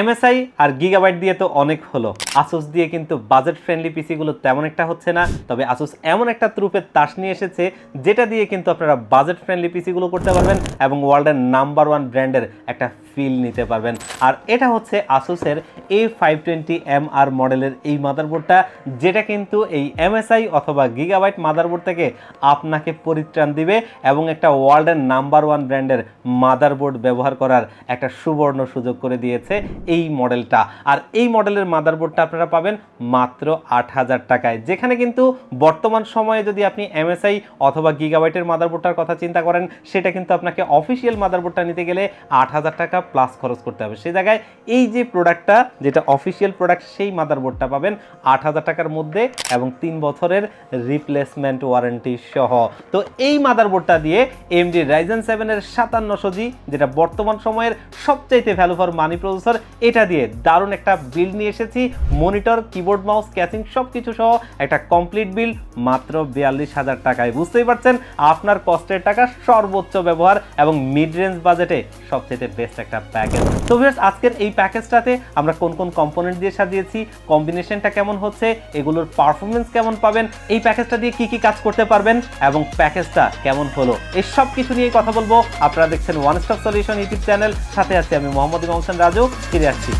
MSI আর gigabyte দিয়ে তো অনেক হলো, আসুস দিয়ে কিন্তু বাজেট ফ্রেন্ডলি পিসিগুলো তেমন একটা হচ্ছে না। তবে আসুস এমন একটা ত্রুপের তাস নিয়ে এসেছে যেটা দিয়ে কিন্তু আপনারা বাজেট ফ্রেন্ডলি পিসিগুলো করতে পারবেন এবং ওয়ার্ল্ডের নাম্বার 1 ব্র্যান্ডের একটা ফিল নিতে পারবেন। আর এটা হচ্ছে আসুসের A520MR মডেলের এই মাদারবোর্ডটা, যেটা কিন্তু এই MSI অথবা গিগাবাইট মাদারবোর্ড থেকে আপনাকে পরিত্রাণ দিবে এবং একটা ওয়ার্ল্ডের নাম্বার 1 ব্র্যান্ডের মাদারবোর্ড ব্যবহার করার একটা সুবর্ণ সুযোগ করে দিয়েছে এই মডেলটা। আর এই মডেলের মাদারবোর্ডটা আপনারা পাবেন মাত্র 8000 টাকায়, যেখানে কিন্তু বর্তমান সময়ে যদি আপনি MSI অথবা গিগাবাইটের মাদারবোর্ডটার কথা চিন্তা করেন, সেটা কিন্তু আপনাকে অফিসিয়াল মাদারবোর্ডটা নিতে গেলে 8000 টাকা প্লাস খরচ করতে হবে। সেই জায়গায় এই যে প্রোডাক্টটা, যেটা অফিসিয়াল প্রোডাক্ট, সেই মাদারবোর্ডটা পাবেন 8000 টাকার মধ্যে এবং 3 বছরের রিপ্লেসমেন্ট ওয়ারেন্টি সহ। তো এই মাদারবোর্ডটা দিয়ে AMD Ryzen 7 এর 5700G, যেটা বর্তমান সময়ের সবচাইতে ভ্যালু ফর মানি প্রসেসর, এটা দিয়ে দারুণ একটা বিল্ড নিয়ে এসেছি। মনিটর, কিবোর্ড, মাউস, ক্যাচিং সবকিছু সহ একটা কমপ্লিট বিল্ড মাত্র 42000 টাকায়। বুঝতেই পারছেন আপনার কষ্টের টাকা সর্বোচ্চ ব্যবহার এবং মিড রেঞ্জ বাজেটে সবচেয়ে বেস্ট একটা প্যাকেজ। তো ভিউয়ার্স, আজকের এই প্যাকেজটাতে আমরা কোন কোন কম্পোনেন্ট দিয়ে সাজিয়েছি, কম্বিনেশনটা কেমন হচ্ছে, এগুলোর পারফরমেন্স কেমন পাবেন, এই প্যাকেজটা দিয়ে কি কি কাজ করতে পারবেন এবং প্যাকেজটা কেমন হলো, এই সব কিছু নিয়ে কথা বলবো। আপনারা দেখছেন one stop solution YouTube channel, সাথে আছি আমি মোহাম্মদ ইমাম হোসেন রাজু। ফিরে আসছি।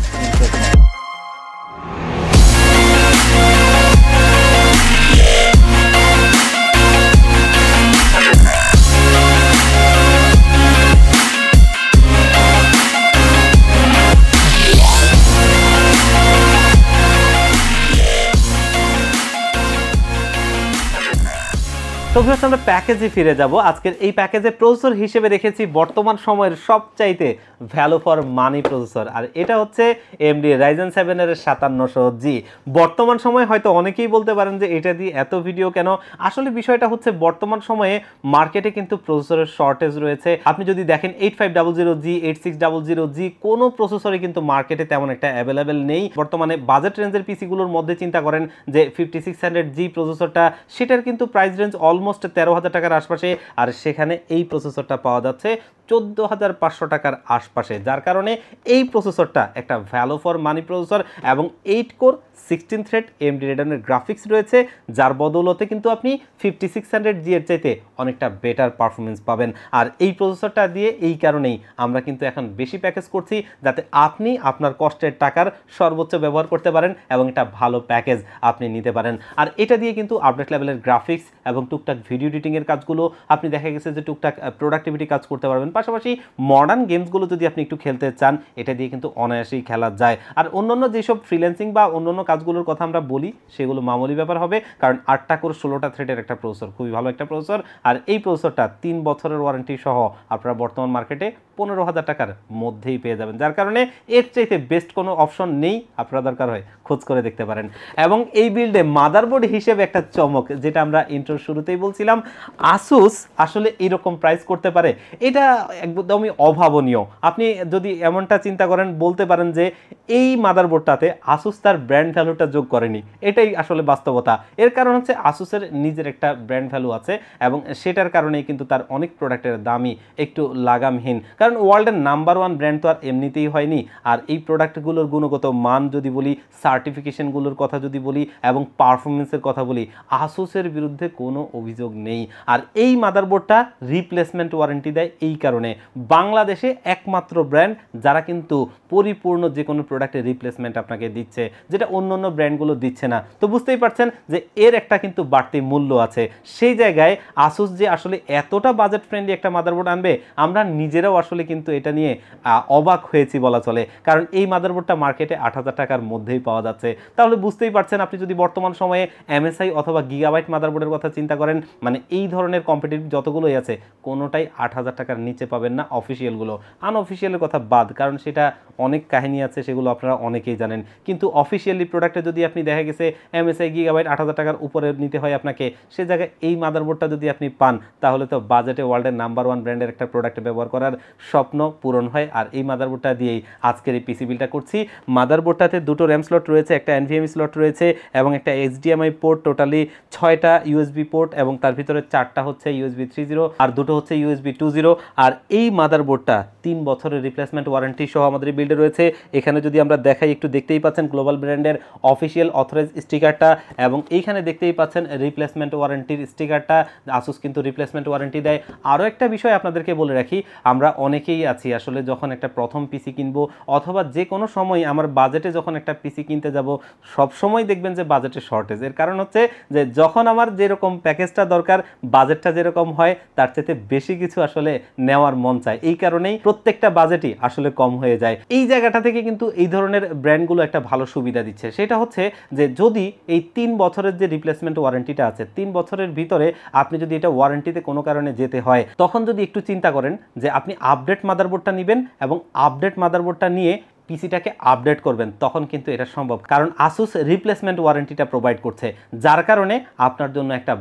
তো ভিউয়ার্স, আমরা প্যাকেজে ফিরে যাব। আজকের এই প্যাকেজে প্রসেসর হিসেবে রেখেছি বর্তমান সময়ের সবচাইতে ভ্যালু ফর মানি প্রসেসর, আর এটা হচ্ছে AMD Ryzen 7 এর 5700G। বর্তমান সময়ে হয়তো অনেকেই বলতে পারেন যে এটা দিয়ে এত ভিডিও কেন। আসলে বিষয়টা হচ্ছে বর্তমান সময়ে মার্কেটে কিন্তু প্রসেসরের শর্টেজ রয়েছে। আপনি যদি দেখেন 8500G, 8600G, কোনো প্রসেসরই কিন্তু মার্কেটে তেমন একটা অ্যাভেলেবেল নেই। বর্তমানে বাজেট রেঞ্জের পিসিগুলোর মধ্যে চিন্তা করেন যে 5600G প্রসেসরটা, সেটার কিন্তু প্রাইস রেঞ্জ অলমোস্ট 13,000 টাকার আশপাশে, আর সেখানে এই প্রসেসরটা পাওয়া যাচ্ছে 14,500 টাকার আশপাশে, যার কারণে এই প্রসেসরটা একটা ভ্যালু ফর মানি প্রসেসর এবং 8 core 16 thread AMD Radeon graphics রয়েছে, যার বদৌলতে কিন্তু আপনি 5600G এর চাইতে অনেকটা বেটার পারফরমেন্স পাবেন। আর এই প্রসেসরটা দিয়ে এই কারণেই আমরা কিন্তু এখন বেশি প্যাকেজ করছি, যাতে আপনি আপনার কষ্টের টাকার সর্বোচ্চ ব্যবহার করতে পারেন এবং এটা ভালো প্যাকেজ আপনি নিতে পারেন। আর এটা দিয়ে কিন্তু আপডেট লেভেলের গ্রাফিক্স এবং টুকটাক ভিডিও এডিটিংয়ের কাজগুলো আপনি দেখা গেছে যে টুকটাক প্রোডাক্টিভিটি কাজ করতে পারবেন। পাশাপাশি মডার্ন গেমসগুলো যদি আপনি একটু খেলতে চান, এটা দিয়ে কিন্তু অনায়াসেই খেলা যায়। আর অন্যান্য যেসব ফ্রিল্যান্সিং বা অন্যান্য কাজগুলোর কথা আমরা বলি, সেগুলো মামুলি ব্যাপার হবে, কারণ 8টা কোর 16টা থ্রেডের একটা প্রসেসর, খুবই ভালো একটা প্রসেসর। আর এই প্রসেসরটা 3 বছরের ওয়ারেন্টি সহ আপনারা বর্তমান মার্কেটে 15,000 টাকার মধ্যেই পেয়ে যাবেন, যার কারণে এর চাইতে বেস্ট কোনো অপশন নেই। আপনারা দরকার হয় খোঁজ করে দেখতে পারেন। এবং এই বিল্ডে মাদারবোর্ড হিসেবে একটা চমক, যেটা আমরা ইন্ট্রোর শুরুতেই বলছিলাম, আসুস আসলে এরকম প্রাইস করতে পারে, এটা একদমই অভাবনীয়। আপনি যদি এমনটা চিন্তা করেন, বলতে পারেন যে এই মাদারবোর্ডটাতে আসুস তার ব্র্যান্ড ভ্যালুটা যোগ করেনি, এটাই আসলে বাস্তবতা। এর কারণ হচ্ছে আসুসের নিজের একটা ব্র্যান্ড ভ্যালু আছে এবং সেটার কারণেই কিন্তু তার অনেক প্রোডাক্টের দামই একটু লাগামহীন, কারণ ওয়ার্ল্ডের নাম্বার 1 ব্র্যান্ড তো আর এমনিতেই হয়নি। আর এই প্রোডাক্টগুলোর গুণগত মান যদি বলি, সার্টিফিকেশনগুলোর কথা যদি বলি এবং পারফরমেন্সের কথা বলি, আসুসের বিরুদ্ধে কোনো অভিযোগ নেই। আর এই মাদারবোর্ডটা রিপ্লেসমেন্ট ওয়ারেন্টি দেয় এই কারণে, বাংলাদেশে একমাত্র ব্র্যান্ড যারা কিন্তু পরিপূর্ণ যে কোনো প্রোডাক্টের রিপ্লেসমেন্ট আপনাকে দিচ্ছে, যেটা অন্য ব্র্যান্ডগুলো দিচ্ছে না। তো বুঝতেই পারছেন যে এর একটা কিন্তু বাড়তি মূল্য আছে। সেই জায়গায় আসুস যে আসলে এতটা বাজেট ফ্রেন্ডলি একটা মাদারবোর্ড আনবে, আমরা নিজেরাও আসলে কিন্তু এটা নিয়ে অবাক হয়েছি বলা চলে, কারণ এই মাদারবোর্ডটা মার্কেটে 8000 টাকার মধ্যেই পাওয়া যাচ্ছে। তাহলে বুঝতেই পারছেন, আপনি যদি বর্তমান সময়ে MSI অথবা গিগাবাইট মাদারবোর্ডের কথা চিন্তা করেন, মানে এই ধরনের কম্পিটিটিভ যতগুলোই আছে, কোনোটাই 8000 টাকার নিচে পাবেন না। অফিসিয়ালগুলো, আনঅফিসিয়ালের কথা বাদ, কারণ সেটা অনেক কাহিনী আছে, সেগুলো আপনারা অনেকেই জানেন। কিন্তু অফিসিয়ালি প্রোডাক্টে যদি আপনি দেখা গেছে MSI গিগাবাইট 8000 টাকার উপরে নিতে হয় আপনাকে, সে জায়গায় এই মাদারবোর্ডটা যদি আপনি পান, তাহলে তো বাজেটে ওয়ার্ল্ডের নাম্বার 1 ব্র্যান্ডের একটা প্রোডাক্ট ব্যবহার করার স্বপ্ন পূরণ হয়। আর এই মাদারবোর্ডটা দিয়েই আজকের এই পিসি বিলটা করছি। মাদারবোর্ডটাতে দুটো র্যাম স্লট রয়েছে, একটা এনভিএমই স্লট রয়েছে এবং একটা এইচডিএমআই পোর্ট, টোটালি 6টা ইউএসবি পোর্ট এবং তার ভিতরে 4টা হচ্ছে ইউএসবি 3.0 আর দুটো হচ্ছে ইউএসবি 2.0। আর এই মাদারবোর্ডটা 3 বছরের রিপ্লেসমেন্ট ওয়ারেন্টি সহ আমাদের বিল্ডে রয়েছে। এখানে যদি আমরা দেখাই, একটু দেখতেই পাচ্ছেন গ্লোবাল ব্র্যান্ডের অফিসিয়াল অথরাইজ স্টিকারটা এবং এইখানে দেখতেই পাচ্ছেন রিপ্লেসমেন্ট ওয়ারেন্টির স্টিকারটা। আসুস কিন্তু রিপ্লেসমেন্ট ওয়ারেন্টি দেয়। আরও একটা বিষয় আপনাদেরকে বলে রাখি, আমরা অনেকেই আছি আসলে যখন একটা প্রথম পিসি কিনবো অথবা যে কোনো সময় আমার বাজেটে যখন একটা পিসি কিনতে যাব, সব সময় দেখবেন যে বাজেটের শর্টেজ। এর কারণ হচ্ছে যে যখন আমার যেরকম প্যাকেজটা দরকার, বাজেটটা যেরকম হয় তার চাইতে বেশি কিছু আসলে নেওয়ার মন চায়। এই কারণেই প্রত্যেকটা বাজেটই আসলে কম হয়ে যায়। এই জায়গাটা থেকে কিন্তু এই ধরনের ব্র্যান্ডগুলো একটা ভালো সুবিধা দিচ্ছে, সেটা হচ্ছে যে যদি এই 3 বছরের যে রিপ্লেসমেন্ট ওয়ারেন্টিটা আছে, 3 বছরের ভিতরে আপনি যদি এটা ওয়ারেন্টিতে কোনো কারণে যেতে হয়, তখন যদি একটু চিন্তা করেন যে আপনি আপডেট মাদারবোর্ডটা নেবেন এবং আপডেট মাদারবোর্ডটা নিয়ে পিসিটাকে আপডেট করবেন, তখন কিন্তু এটা সম্ভব। কারণ আসুস রিপ্লেসমেন্ট ওয়ারেন্টিটা প্রোভাইড করছে, যার কারণে আপনার জন্য একটা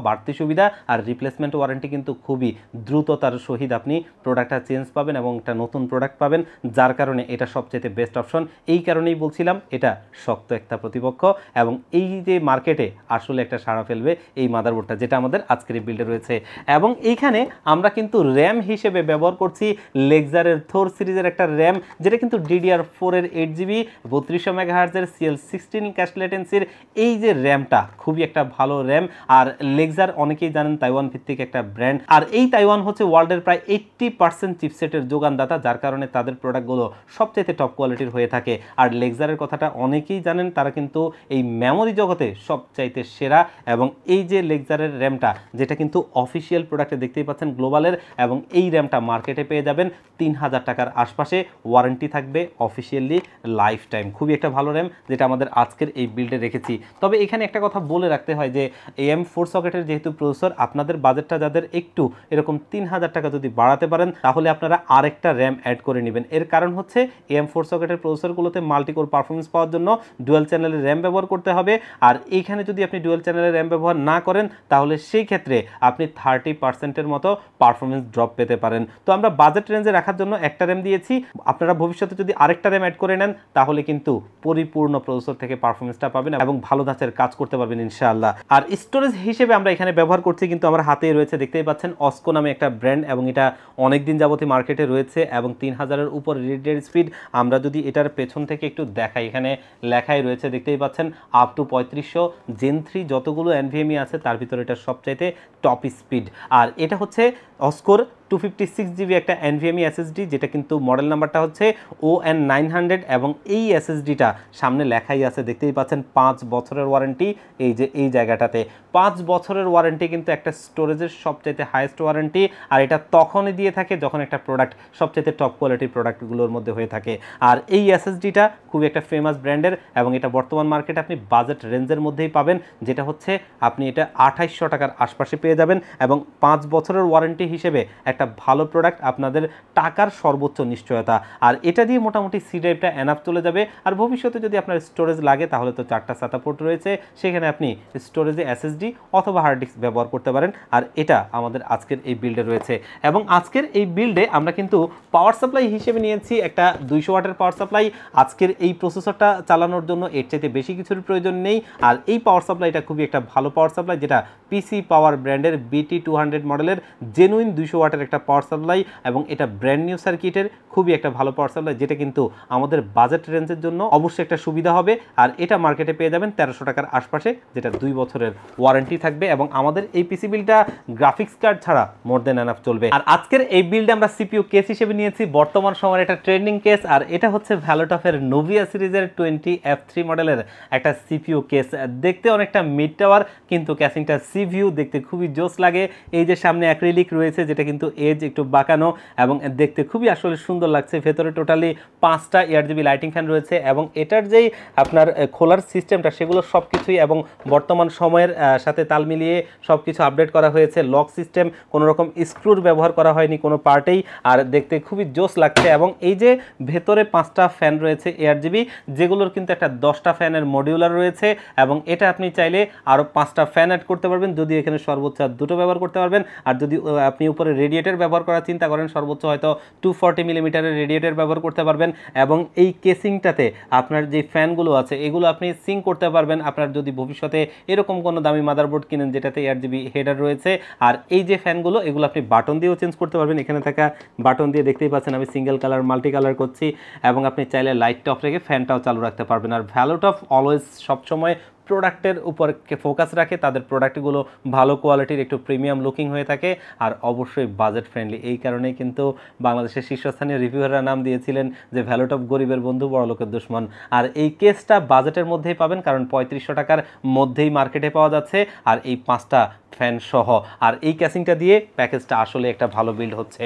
বাড়তি সুবিধা। আর রিপ্লেসমেন্ট ওয়ারেন্টি কিন্তু খুবই দ্রুততার সহিত আপনি প্রোডাক্টটা চেঞ্জ পাবেন এবং একটা নতুন প্রোডাক্ট পাবেন, যার কারণে এটা সবচেয়ে বেস্ট অপশন। এই কারণেই বলছিলাম এটা শক্ত একটা প্রতিপক্ষ এবং এই যে মার্কেটে আসলে একটা সাড়া ফেলবে এই মাদারবোর্ডটা, যেটা আমাদের আজকের বিল্ডে রয়েছে। এবং এইখানে আমরা কিন্তু র্যাম হিসেবে ব্যবহার করছি লেক্সারের থোর সিরিজের একটা র্যাম, যেটা কিন্তু DDR4 এর 8GB 3200 মেগাহার্জের CL16 ক্যাশ লেটেন্সির এই যে র্যামটা, খুবই একটা ভালো র্যাম। আর লেক্সার অনেকেই জানেন তাইওয়ান ভিত্তিক একটা ব্র্যান্ড, আর এই তাইওয়ান হচ্ছে ওয়ার্ল্ডের প্রায় 80% চিপসেটের যোগানদাতা, যার কারণে তাদের প্রোডাক্টগুলো সবচেয়ে টপ কোয়ালিটির হয়ে থাকে। আর লেক্সারের কথাটা অনেকেই জানেন, তারা কিন্তু এই মেমোরি জগতে সবচাইতে সেরা। এবং এই যে লেক্সারের র্যামটা, যেটা কিন্তু অফিসিয়াল প্রোডাক্টে দেখতেই পাচ্ছেন গ্লোবালের, এবং এই র্যামটা মার্কেটে পেয়ে যাবেন 3000 টাকার আশপাশে। ওয়ারেন্টি থাকবে অফিসিয়ালি লাইফ টাইম। খুবই একটা ভালো র্যাম, যেটা আমাদের আজকের এই বিল্ডে রেখেছি। তবে এখানে একটা কথা বলে রাখতে হয় যে AM4 সকেটের যেহেতু প্রসেসর, আপনাদের বাজেটটা যাদের একটু এরকম 3000 টাকা যদি বাড়াতে পারেন, তাহলে আপনারা আরেকটা র্যাম অ্যাড করে নেবেন। এর কারণ হচ্ছে AM4 সকেটের প্রসেসরগুলোতে মাল্টিকোর পারফরমেন্স পাওয়ার জন্য ডুয়াল চ্যানেলের র্যাম ব্যবহার করতে হবে। আর এইখানে যদি আপনি ডুয়াল চ্যানেলের র্যাম ব্যবহার না করেন, তাহলে সেই ক্ষেত্রে আপনি 30%-এর মতো পারফরমেন্স ড্রপ পেতে পারেন। তো আমরা বাজেট রেঞ্জে রাখার জন্য একটা র্যাম দিয়েছি। আপনারা ভবিষ্যতে যদি আরেকটা র্যাম অ্যাড করে নেন, তাহলে কিন্তু পরিপূর্ণ প্রসেসর থেকে পারফরমেন্সটা পাবেন এবং ভালো ধাঁচের কাজ করতে পারবেন ইনশাআল্লাহ। আর স্টোরেজ হিসেবে আমরা এখানে ব্যবহার করছি, কিন্তু আমার হাতেই রয়েছে, দেখতেই পাচ্ছেন অস্কো নামে একটা ব্র্যান্ড, এবং এটা অনেকদিন যাবতীয় মার্কেটে রয়েছে এবং 3000-এর উপর রিড স্পিড। আমরা যদি এটার পেছন থেকে একটু দেখাই, এখানে লেখাই রয়েছে, দেখতেই পাচ্ছেন আপ টু 3500 Gen 3 যতগুলো এনভিএমই আছে তার ভিতরে এটা সবচাইতে টপ স্পিড। আর এটা হচ্ছে অস্কোর 256GB একটা NVMe SSD, যেটা কিন্তু মডেল নাম্বারটা হচ্ছে ON900 এবং এই SSDটা সামনে লেখাই আছে, দেখতেই পাচ্ছেন 5 বছরের ওয়ারেন্টি। এই যে এই জায়গাটাতে 5 বছরের ওয়ারেন্টি কিন্তু একটা স্টোরেজের সবচাইতে হাইয়েস্ট ওয়ারেন্টি। আর এটা তখনই দিয়ে থাকে যখন একটা প্রোডাক্ট সবচাইতে টপ কোয়ালিটির প্রোডাক্টগুলোর মধ্যে হয়ে থাকে। আর এই SSDটা খুবই একটা ফেমাস ব্র্যান্ডের এবং এটা বর্তমান মার্কেটে আপনি বাজেট রেঞ্জের মধ্যেই পাবেন, যেটা হচ্ছে আপনি এটা 2800 টাকার আশপাশে পেয়ে যাবেন। এবং 5 বছরের ওয়ারেন্টি হিসেবে একটা ভালো প্রোডাক্ট, আপনাদের টাকার সর্বোচ্চ নিশ্চয়তা। আর এটা দিয়ে মোটামুটি সি ড্রাইভটা এনাফ চলে যাবে। আর ভবিষ্যতে যদি আপনার স্টোরেজ লাগে, তাহলে তো 4টা SATA পোর্ট রয়েছে, সেখানে আপনি স্টোরেজে SSD অথবা হার্ড ডিস্ক ব্যবহার করতে পারেন। আর এটা আমাদের আজকের এই বিল্ডে রয়েছে। এবং আজকের এই বিল্ডে আমরা কিন্তু পাওয়ার সাপ্লাই হিসেবে নিয়েছি একটা 200 ওয়াটের পাওয়ার সাপ্লাই। আজকের এই প্রসেসরটা চালানোর জন্য এর চাইতে বেশি কিছুর প্রয়োজন নেই। আর এই পাওয়ার সাপ্লাইটা খুবই একটা ভালো পাওয়ার সাপ্লাই, যেটা পিসি পাওয়ার ব্র্যান্ডের BT200 মডেলের জেনুইন 200 ওয়াটের একটা পাওয়ার সাপ্লাই, এবং এটা ব্র্যান্ড নিউ সার্কিটের খুবই একটা ভালো পাওয়ার সাপ্লাই, যেটা কিন্তু আমাদের বাজেট রেঞ্জের জন্য অবশ্যই একটা সুবিধা হবে। আর এটা মার্কেটে পেয়ে যাবেন 1300 টাকার আশপাশে, যেটা 2 বছরের ওয়ারেন্টি থাকবে। এবং আমাদের এই পিসি বিলটা গ্রাফিক্স কার্ড ছাড়া মোর দেন এনাফ চলবে। আর আজকের এই বিল্ডে আমরা সিপিইউ কেস হিসেবে নিয়েছি বর্তমান সময়ের একটা ট্রেন্ডিং কেস, আর এটা হচ্ছে ভ্যালোটফের নোভিয়া সিরিজের 20F3 মডেলের একটা সিপিইউ কেস। দেখতে অনেকটা মিড টাওয়ার, কিন্তু ক্যাসিংটা সিভিউ দেখতে খুবই জোস লাগে। এই যে সামনে অ্যাক্রিলিক রয়েছে, যেটা কিন্তু এজ একটু বাঁকানো এবং দেখতে খুবই আসলে সুন্দর লাগছে। ভেতরে টোটালি 5টা ARGB লাইটিং ফ্যান রয়েছে এবং এটার যেই আপনার খোলার সিস্টেমটা, সেগুলো সব কিছুই এবং বর্তমান সময়ের সাথে তাল মিলিয়ে সব কিছু আপডেট করা হয়েছে। লক সিস্টেম, কোনো রকম স্ক্রুর ব্যবহার করা হয়নি কোনো পার্টেই, আর দেখতে খুবই জোস লাগছে। এবং এই যে ভেতরে 5টা ফ্যান রয়েছে ARGB, যেগুলোর কিন্তু একটা 10টা ফ্যানের মডিউলার রয়েছে, এবং এটা আপনি চাইলে আরও 5টা ফ্যান অ্যাড করতে পারবেন, যদি এখানে সর্বোচ্চ 2টো ব্যবহার করতে পারবেন। আর যদি আপনি উপরে রেডিয়েটর রেডিয়েটর ব্যবহার করার চিন্তা করেন, সর্বোচ্চ হয়তো 240 মিলিমিটারের রেডিয়েটর ব্যবহার করতে পারবেন। এবং এই কেসিংটাতে আপনার যে ফ্যানগুলো আছে এগুলো আপনি সিঙ্ক করতে পারবেন আপনার যদি ভবিষ্যতে এরকম কোনো দামি মাদারবোর্ড কিনেন যেটাতে 8GB হেডার রয়েছে। আর এই যে ফ্যানগুলো এগুলো আপনি বাটন দিয়েও চেঞ্জ করতে পারবেন। এখানে থাকা বাটন দিয়ে দেখতেই পাচ্ছেন আমি সিঙ্গেল কালার মাল্টি কালার করছি, এবং আপনি চাইলে লাইটটা অফ রেখে ফ্যানটাও চালু রাখতে পারবেন। আর ভ্যালুটফ অলওয়েজ সবসময় প্রোডাক্টের উপর ফোকাস রাখে, তাদের প্রোডাক্টগুলো ভালো কোয়ালিটির, একটু প্রিমিয়াম লুকিং হয়ে থাকে, আর অবশ্যই বাজেট ফ্রেন্ডলি। এই কারণেই কিন্তু বাংলাদেশের শীর্ষস্থানীয় রিভিউয়াররা নাম দিয়েছিলেন যে ভ্যালুটফ গরিবের বন্ধু বড় লোকের দুশ্মন। আর এই কেসটা বাজেটের মধ্যেই পাবেন, কারণ 3500 টাকার মধ্যেই মার্কেটে পাওয়া যাচ্ছে, আর এই 5টা ফ্যান সহ। আর এই ক্যাসিংটা দিয়ে প্যাকেজটা আসলে একটা ভালো বিল্ড হচ্ছে।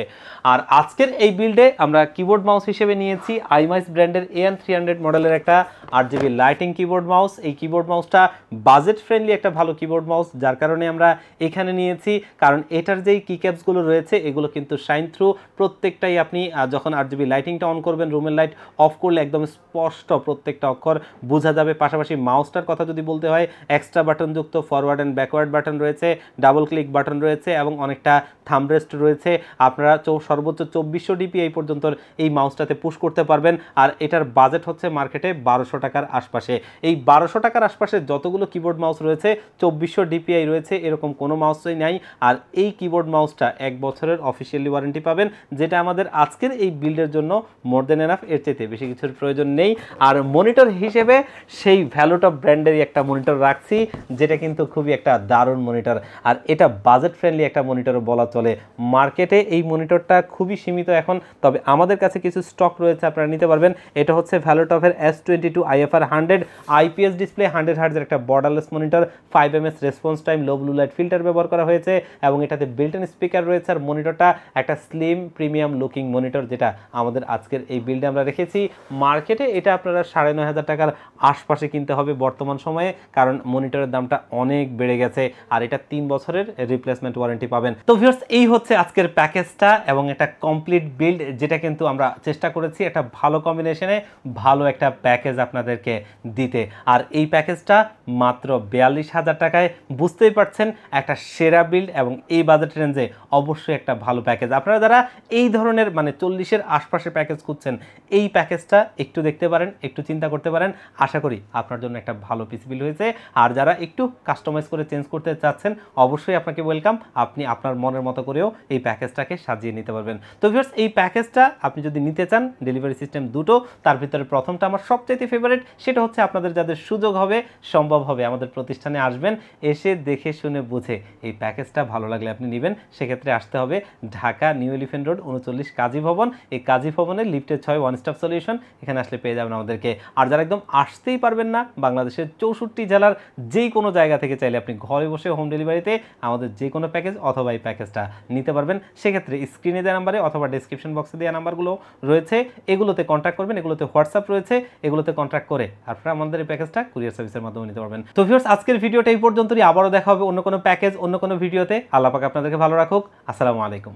আর আজকের এই বিল্ডে আমরা কিবোর্ড মাউস হিসেবে নিয়েছি আইমাইস ব্র্যান্ডের AN300 মডেলের একটা 8GB লাইটিং কিবোর্ড মাউস। এই কিবোর্ড মাউসটা বাজেট ফ্রেন্ডলি একটা ভালো কিবোর্ড মাউস, যার কারণে আমরা এখানে নিয়েছি। কারণ এটার যেই কিক্যাপসগুলো রয়েছে এগুলো কিন্তু শাইন থ্রু, প্রত্যেকটাই আপনি যখন 8GB লাইটিংটা অন করবেন, রুমের লাইট অফ করলে একদম স্পষ্ট প্রত্যেকটা অক্ষর বোঝা যাবে। পাশাপাশি মাউসটার কথা যদি বলতে হয়, এক্সট্রা বাটনযুক্ত ফরওয়ার্ড অ্যান্ড ব্যাকওয়ার্ড বাটন রয়েছে, ডাবল ক্লিক বাটন রয়েছে, এবং অনেকটা থাম্বরেস্ট রয়েছে। আপনারা সর্বোচ্চ 2400 DPI পর্যন্ত এই মাউসটাতে পুশ করতে পারবেন। আর এটার বাজেট হচ্ছে মার্কেটে 1200 টাকার আশপাশে। এই 1200 টাকার আশপাশে যতগুলো কিবোর্ড মাউস রয়েছে 2400 DPI রয়েছে এরকম কোনো মাউসই নাই। আর এই কিবোর্ড মাউসটা 1 বছরের অফিসিয়ালি ওয়ারেন্টি পাবেন, যেটা আমাদের আজকের এই বিল্ডের জন্য মোর দেন এনাফ, এর চাইতে বেশি কিছুর প্রয়োজন নেই। আর মনিটর হিসেবে সেই ভ্যালুটফ ব্র্যান্ডেরই একটা মনিটর রাখছি, যেটা কিন্তু খুবই একটা দারুণ মনিটর। আর এটা বাজেট ফ্রেন্ডলি একটা মনিটর বলা চলে। মার্কেটে এই মনিটরটা খুবই সীমিত এখন, তবে আমাদের কাছে কিছু স্টক রয়েছে, আপনারা নিতে পারবেন। এটা হচ্ছে ভ্যালুটফের S22 IFR 100 IPS ডিসপ্লে 100 হার্টজের একটা borderless monitor, 5ms response time, low blue light filter ব্যবহার করা হয়েছে, এবং এটাতে বিল্ট ইন স্পিকার রয়েছে। আর মনিটরটা একটা স্লিম প্রিমিয়াম লুকিং মনিটর, যেটা আমাদের আজকের এই বিল্ডে আমরা রেখেছি। মার্কেটে এটা আপনারা 9500 টাকার আশপাশে কিনতে হবে বর্তমান সময়ে, কারণ মনিটরের দামটা অনেক বেড়ে গেছে। আর এটা 3 বছরের রিপ্লেসমেন্ট ওয়ারেন্টি পাবেন। তো ভিউয়ার্স, এই হচ্ছে আজকের প্যাকেজটা এবং এটা কমপ্লিট বিল্ড, যেটা কিন্তু আমরা চেষ্টা করেছি একটা ভালো কম্বিনেশনে ভালো একটা প্যাকেজ আপনাদেরকে দিতে। আর এই প্যাকেজটা মাত্র 42,000 টাকায়, বুঝতেই পারছেন একটা সেরা বিল্ড, এবং এই বাজেট রেঞ্জে অবশ্যই একটা ভালো প্যাকেজ। আপনারা যারা এই ধরনের মানে 40-এর আশপাশে প্যাকেজ খুঁজছেন, এই প্যাকেজটা একটু দেখতে পারেন, একটু চিন্তা করতে পারেন। আশা করি আপনার জন্য একটা ভালো পিস বিল্ড হয়েছে। আর যারা একটু কাস্টমাইজ করে চেঞ্জ করতে চাচ্ছেন, অবশ্যই আপনাকে ওয়েলকাম। আপনি আপনার মনের মতো করেও এই প্যাকেজটাকে সাজিয়ে নিতে পারবেন। তো ভিউয়ার্স, এই প্যাকেজটা আপনি যদি নিতে চান, ডেলিভারি সিস্টেম দুটো, তার ভিতরে প্রথমটা আমার সবচাইতে ফেভারিট, সেটা হচ্ছে আপনাদের যাদের সুযোগ হবে, সম্ভব হবে, আমাদের প্রতিষ্ঠানে আসবেন, এসে দেখে শুনে বুঝে এই প্যাকেজটা ভালো লাগলে আপনি নেবেন। সেক্ষেত্রে আসতে হবে ঢাকা নিউ এলিফ্যান্ট রোড 39 কাজী ভবন। এই কাজী ভবনের লিফটের 6 ওয়ান স্টপ সলিউশন, এখানে আসলে পেয়ে যাবেন আমাদেরকে। আর যারা একদম আসতেই পারবেন না, বাংলাদেশের 64 জেলার যেই কোনো জায়গা থেকে চাইলে আপনি ঘরে বসে হোম ডেলিভারিতে আমাদের যে কোনো প্যাকেজ অথবা এই প্যাকেজটা নিতে পারবেন। সেক্ষেত্রে স্ক্রিনে দেওয়া নাম্বারে অথবা ডেসক্রিপশন বক্সে দেওয়া নাম্বারগুলো রয়েছে, এগুলোতে কন্ট্যাক্ট করবেন। এগুলোতে হোয়াটসঅ্যাপ রয়েছে, এগুলোতে কন্ট্যাক্ট করে আপনারা আমাদের এই প্যাকেজটা কুরিয়ার সার্ভিসের মাধ্যমে নিতে পারবেন। তো ভিউয়ার্স, আজকের ভিডিওটা এই পর্যন্তই। আবারও দেখা হবে অন্য কোনো প্যাকেজ, অন্য কোনো ভিডিওতে। আল্লাহ পাক আপনাদেরকে ভালো রাখুক। আসসালামু আলাইকুম।